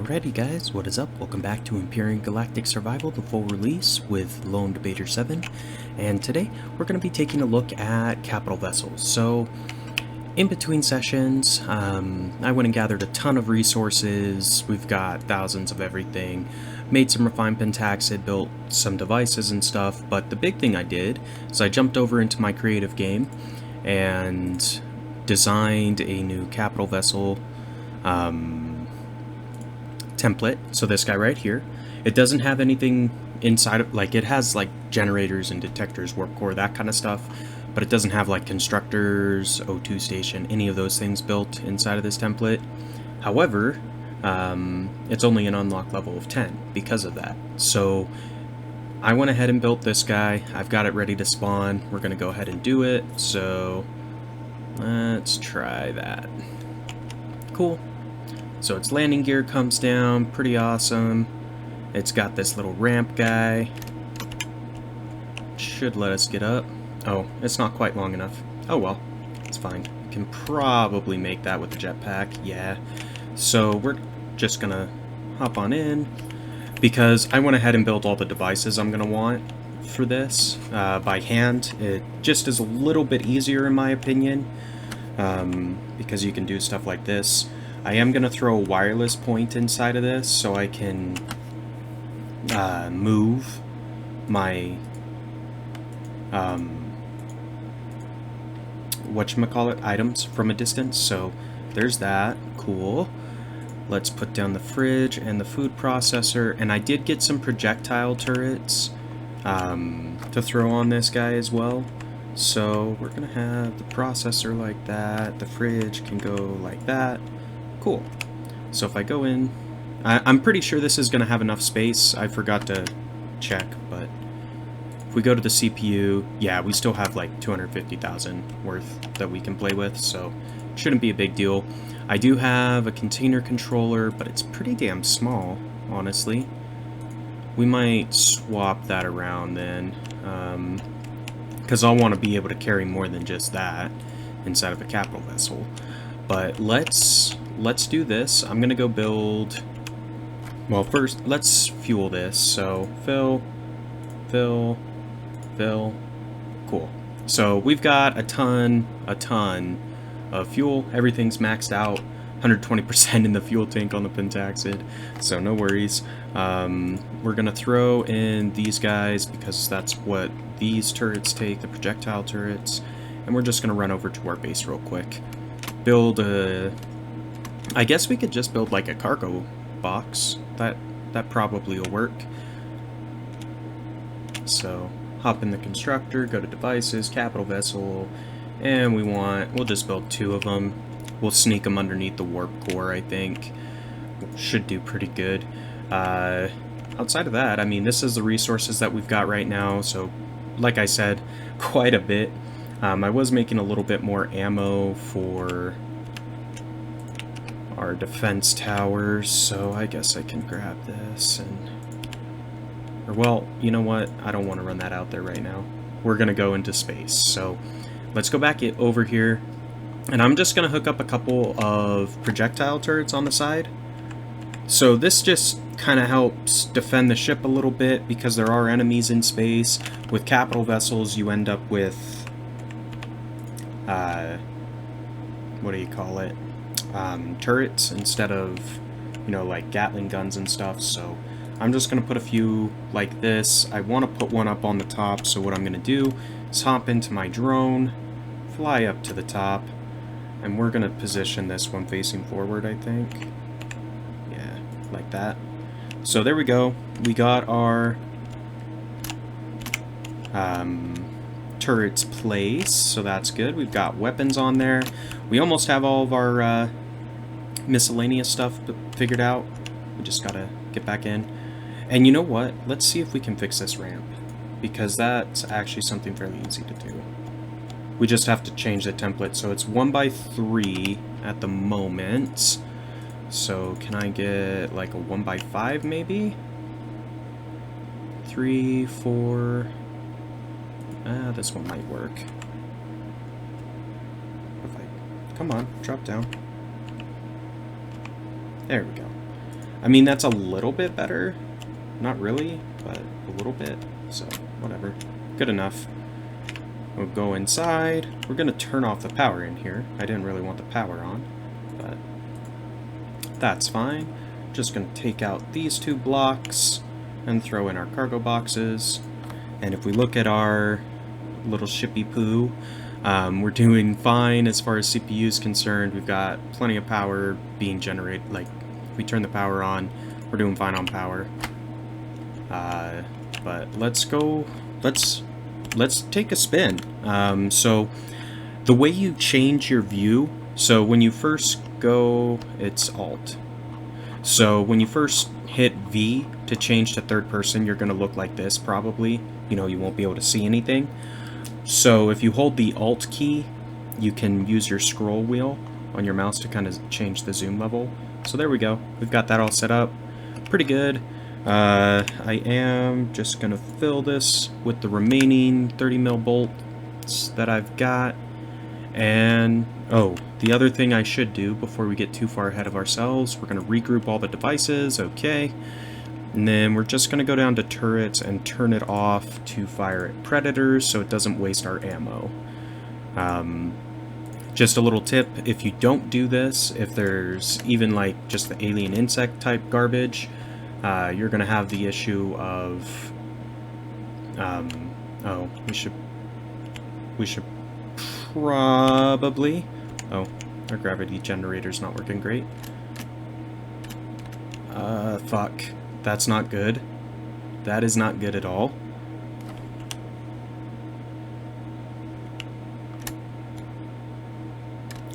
Alrighty guys, what is up? Welcome back to Empyrion Galactic Survival, the full release with Lone Debater 7, and today we're going to be taking a look at capital vessels. So, in between sessions, I went and gathered a ton of resources. We've got thousands of everything, made some refined pentaxid, built some devices and stuff, but the big thing I did is I jumped over into my creative game and designed a new capital vessel template. So this guy right here, it doesn't have anything inside of, like, it has like generators and detectors, warp core, that kind of stuff, but it doesn't have like constructors, O2 station, any of those things built inside of this template. However, it's only an unlock level of 10 because of that. So I went ahead and built this guy. I've got it ready to spawn. We're gonna go ahead and do it. So let's try that. Cool. So its landing gear comes down, pretty awesome. It's got this little ramp guy. Should let us get up. Oh, it's not quite long enough. Oh well, it's fine. We can probably make that with the jetpack, yeah. So we're just gonna hop on in, because I went ahead and built all the devices I'm gonna want for this by hand. It just is a little bit easier in my opinion, because you can do stuff like this. I am going to throw a wireless point inside of this so I can move my whatchamacallit, items from a distance. So there's that. Cool. Let's put down the fridge and the food processor, and I did get some projectile turrets to throw on this guy as well. So we're going to have the processor like that, the fridge can go like that. Cool. So if I go in, I'm pretty sure this is going to have enough space. I forgot to check, but if we go to the CPU, yeah, we still have like 250,000 worth that we can play with, so it shouldn't be a big deal. I do have a container controller, but it's pretty damn small, honestly. We might swap that around then, because I'll want to be able to carry more than just that inside of a capital vessel. But let's do this. I'm gonna go build, well, first let's fuel this. So fill, cool. So we've got a ton of fuel. Everything's maxed out, 120% in the fuel tank on the pentaxid, so no worries. We're gonna throw in these guys because that's what these turrets take, the projectile turrets, and we're just gonna run over to our base real quick. Build a, I guess we could just build like a cargo box. That probably will work. So hop in the constructor, go to devices, capital vessel, and we'll just build 2 of them. We'll sneak them underneath the warp core, I think. Should do pretty good. Outside of that, I mean, this is the resources that we've got right now, so like I said, quite a bit. I was making a little bit more ammo for our defense towers, so I guess I can grab this and... Or, well, you know what? I don't want to run that out there right now. We're going to go into space, so let's go back over here, and I'm just going to hook up a couple of projectile turrets on the side. So this just kind of helps defend the ship a little bit, because there are enemies in space. With capital vessels, you end up with... what do you call it? Turrets instead of, you know, like Gatling guns and stuff. So I'm just going to put a few like this. I want to put one up on the top, so what I'm going to do is hop into my drone, fly up to the top, and we're going to position this one facing forward, I think. Yeah, like that. So there we go. We got our turrets placed, so that's good. We've got weapons on there. We almost have all of our miscellaneous stuff figured out. We just gotta get back in. And you know what? Let's see if we can fix this ramp, because that's actually something fairly easy to do. We just have to change the template, so it's 1x3 at the moment. So can I get like a 1x5 maybe? 3, 4... this one might work. Come on, drop down. There we go. I mean, that's a little bit better. Not really, but a little bit. So, whatever. Good enough. We'll go inside. We're going to turn off the power in here. I didn't really want the power on, but that's fine. Just going to take out these 2 blocks and throw in our cargo boxes. And if we look at our little shippy poo, we're doing fine as far as CPU is concerned. We've got plenty of power being generated. Like, if we turn the power on, we're doing fine on power. But let's go. Let's take a spin. So the way you change your view, so when you first go, it's Alt. So when you first hit V to change to third person, you're going to look like this probably. You know, you won't be able to see anything. So if you hold the Alt key, you can use your scroll wheel on your mouse to kind of change the zoom level. So there we go. We've got that all set up. Pretty good. I am just going to fill this with the remaining 30mm bolts that I've got. And, oh, the other thing I should do before we get too far ahead of ourselves, we're going to regroup all the devices, okay. And then we're just going to go down to turrets and turn it off to fire at predators so it doesn't waste our ammo. Just a little tip, if you don't do this, if there's even like just the alien insect type garbage, you're going to have the issue of, oh, we should probably, oh, our gravity generator's not working great. Fuck, that's not good. That is not good at all.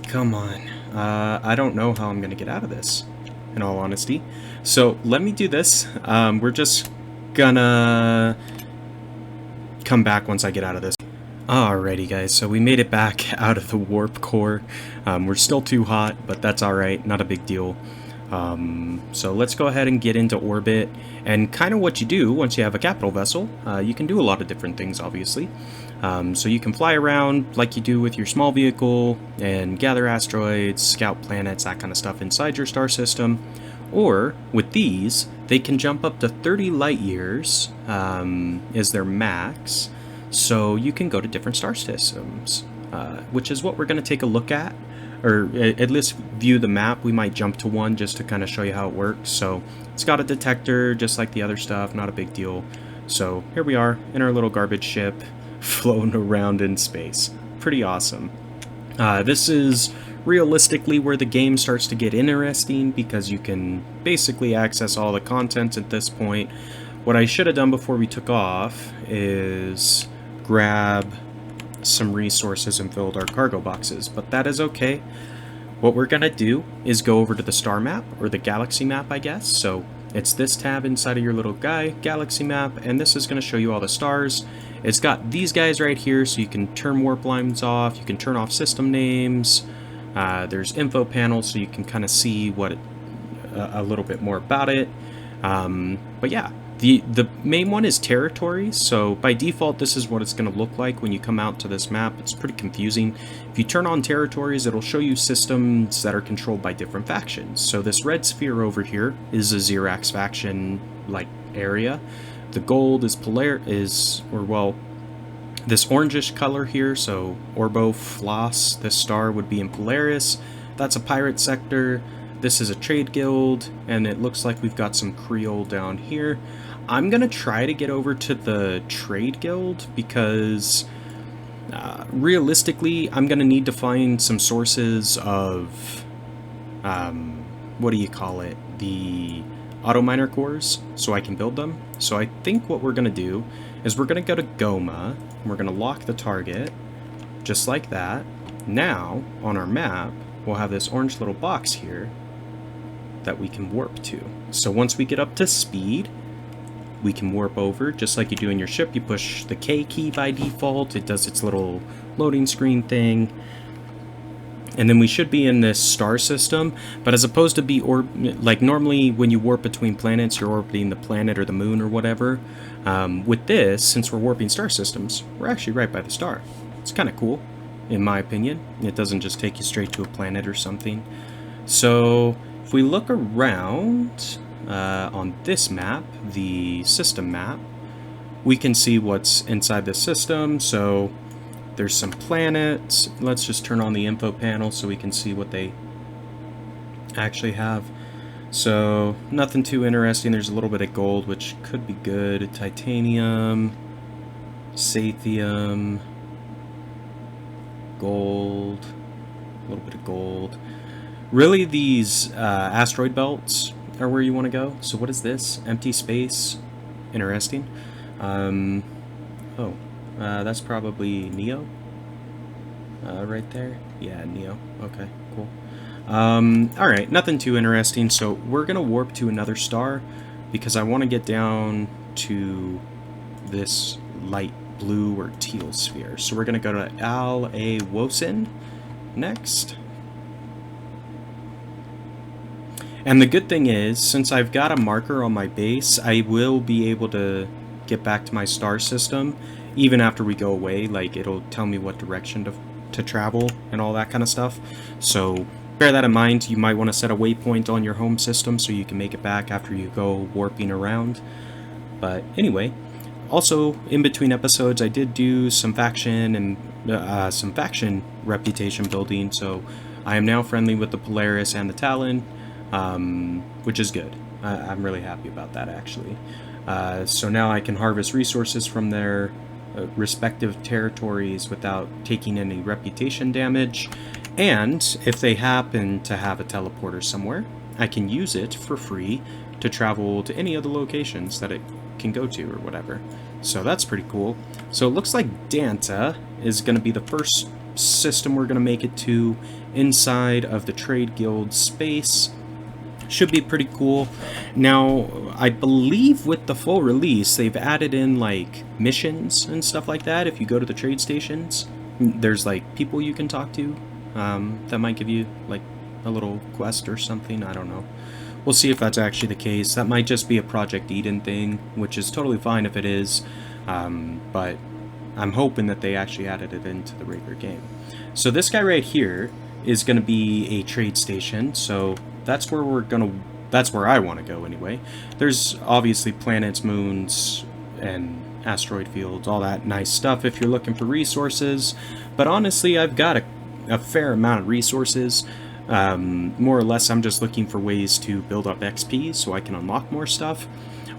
Come on, I don't know how I'm going to get out of this, in all honesty. So let me do this. We're just gonna come back once I get out of this. Alrighty guys, so we made it back out of the warp core. We're still too hot, but that's alright, not a big deal. So let's go ahead and get into orbit, and kind of what you do once you have a capital vessel. You can do a lot of different things, obviously. So you can fly around like you do with your small vehicle and gather asteroids, scout planets, that kind of stuff inside your star system. Or with these, they can jump up to 30 light years is their max. So you can go to different star systems, which is what we're going to take a look at, or at least view the map. We might jump to one just to kind of show you how it works. So it's got a detector just like the other stuff, not a big deal. So here we are in our little garbage ship floating around in space. Pretty awesome. This is realistically where the game starts to get interesting, because you can basically access all the content at this point. What I should have done before we took off is grab some resources and filled our cargo boxes, but that is okay. What we're gonna do is go over to the star map, or the galaxy map, I guess. So it's this tab inside of your little guy, galaxy map, and this is gonna show you all the stars. It's got these guys right here, so you can turn warp lines off, you can turn off system names. There's info panels, so you can kind of see what a little bit more about it. But yeah, the main one is territory. So by default, this is what it's going to look like when you come out to this map. It's pretty confusing. If you turn on territories, it'll show you systems that are controlled by different factions. So this red sphere over here is a Xerax faction like area. The gold is this orangish color here, so Orbo Floss, this star would be in Polaris. That's a pirate sector. This is a trade guild, and it looks like we've got some Creole down here. I'm gonna try to get over to the trade guild because realistically, I'm gonna need to find some sources of what do you call it? The auto miner cores, so I can build them. So I think what we're gonna do is we're gonna go to Goma, and we're gonna lock the target, just like that. Now, on our map, we'll have this orange little box here that we can warp to. So once we get up to speed, we can warp over, just like you do in your ship. You push the K key by default, it does its little loading screen thing. And then we should be in this star system, but as opposed to be like normally when you warp between planets, you're orbiting the planet or the moon or whatever. With this, since we're warping star systems, we're actually right by the star. It's kind of cool, in my opinion. It doesn't just take you straight to a planet or something. So if we look around, on this map, the system map, we can see what's inside the system. So there's some planets. Let's just turn on the info panel so we can see what they actually have. So nothing too interesting. There's a little bit of gold, which could be good. Titanium, Sathium, gold, a little bit of gold. Really, these asteroid belts are where you want to go. So what is this? Empty space. Interesting. That's probably Neo. Right there. Yeah, Neo. Okay, cool. Alright, nothing too interesting. So we're going to warp to another star because I want to get down to this light blue or teal sphere. So we're going to go to Al A Wosin next. And the good thing is, since I've got a marker on my base, I will be able to get back to my star system even after we go away. Like, it'll tell me what direction to travel and all that kind of stuff. So bear that in mind. You might want to set a waypoint on your home system so you can make it back after you go warping around. But anyway, also in between episodes I did do some faction and some faction reputation building. So I am now friendly with the Polaris and the Talon, which is good. I'm really happy about that, actually. So now I can harvest resources from their respective territories without taking any reputation damage. And if they happen to have a teleporter somewhere, I can use it for free to travel to any of the locations that it can go to or whatever. So that's pretty cool. So it looks like Danta is going to be the first system we're going to make it to inside of the Trade Guild space. Should be pretty cool. Now, I believe with the full release, they've added in, like, missions and stuff like that. If you go to the trade stations, there's, like, people you can talk to that might give you, like, a little quest or something. I don't know. We'll see if that's actually the case. That might just be a Project Eden thing, which is totally fine if it is. But I'm hoping that they actually added it into the regular game. So this guy right here is going to be a trade station. So that's where that's where I want to go anyway. There's obviously planets, moons, and asteroid fields, all that nice stuff if you're looking for resources. But honestly, I've got a fair amount of resources. More or less, I'm just looking for ways to build up XP so I can unlock more stuff.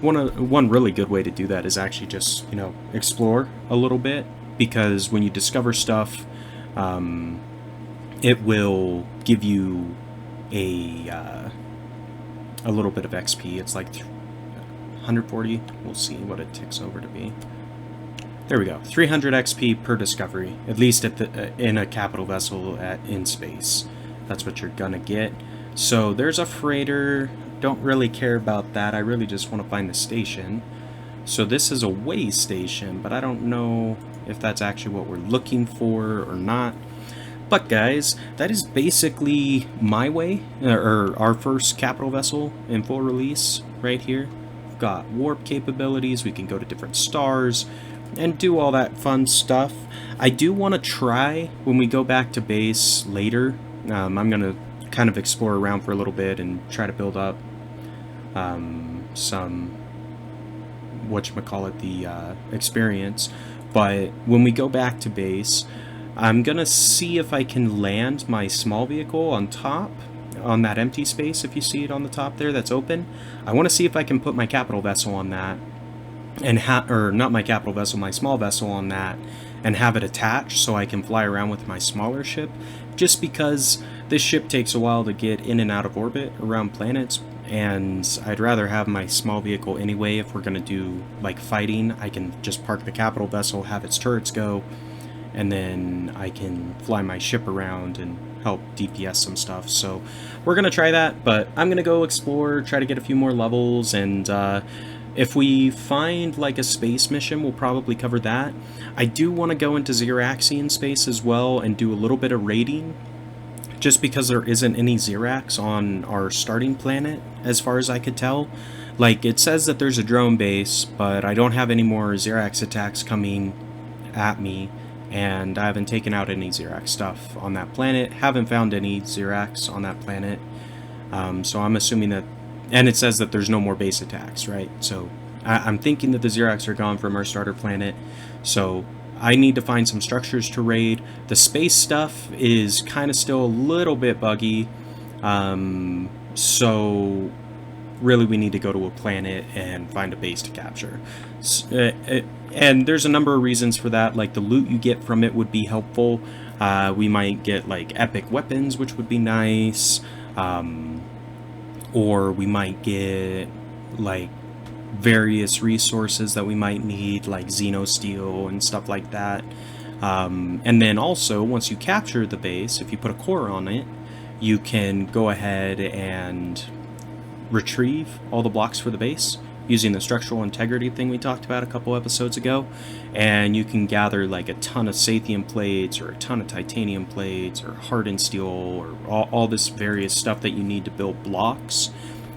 One really good way to do that is actually just, you know, explore a little bit, because when you discover stuff, it will give you a little bit of XP. It's like 140. We'll see what it ticks over to be. There we go. 300 XP per discovery, at least at in a capital vessel in space. That's what you're gonna get. So there's a freighter. Don't really care about that. I really just want to find the station. So this is a way station, but I don't know if that's actually what we're looking for or not. But guys, that is basically my way, or our first capital vessel in full release right here. We've got warp capabilities. We can go to different stars and do all that fun stuff. I do want to try, when we go back to base later, I'm going to kind of explore around for a little bit and try to build up some, whatchamacallit, the experience. But when we go back to base, I'm going to see if I can land my small vehicle on top, on that empty space, if you see it on the top there that's open. I want to see if I can put my capital vessel on that, and or not my capital vessel, my small vessel on that, and have it attached so I can fly around with my smaller ship, just because this ship takes a while to get in and out of orbit around planets, and I'd rather have my small vehicle anyway. If we're going to do, like, fighting, I can just park the capital vessel, have its turrets go, and then I can fly my ship around and help DPS some stuff. So we're going to try that, but I'm going to go explore, try to get a few more levels, and if we find, like, a space mission, we'll probably cover that. I do want to go into Xeraxian space as well and do a little bit of raiding, just because there isn't any Xerax on our starting planet, as far as I could tell. Like, it says that there's a drone base, but I don't have any more Xerax attacks coming at me, and I haven't taken out any Xerax stuff on that planet. Haven't found any Xerax on that planet, so I'm assuming that And it says that there's no more base attacks, right? So I'm thinking that the Xerax are gone from our starter planet. So I need to find some structures to raid. The space stuff is kind of still a little bit buggy. So really we need to go to a planet and find a base to capture. And there's a number of reasons for that. Like the loot you get from it would be helpful. We might get like epic weapons, which would be nice. Or we might get like various resources that we might need, like xenosteel and stuff like that. And then also, once you capture the base, if you put a core on it, you can go ahead and retrieve all the blocks for the base using the structural integrity thing we talked about a couple episodes ago, and you can gather like a ton of Sathium plates or a ton of titanium plates or hardened steel or all this various stuff that you need to build blocks,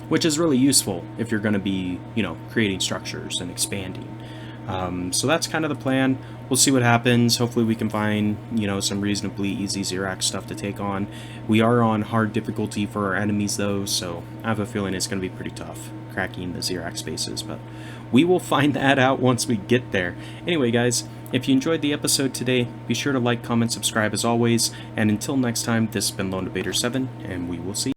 which is really useful if you're going to be, you know, creating structures and expanding. So that's kind of the plan. We'll see what happens. Hopefully we can find, you know, some reasonably easy Xerax stuff to take on. We are on hard difficulty for our enemies though, so I have a feeling it's going to be pretty tough cracking the Xerax bases, but we will find that out once we get there. Anyway guys, if you enjoyed the episode today, be sure to like, comment, subscribe as always, and until next time, this has been Lone Debater 7, and we will see you.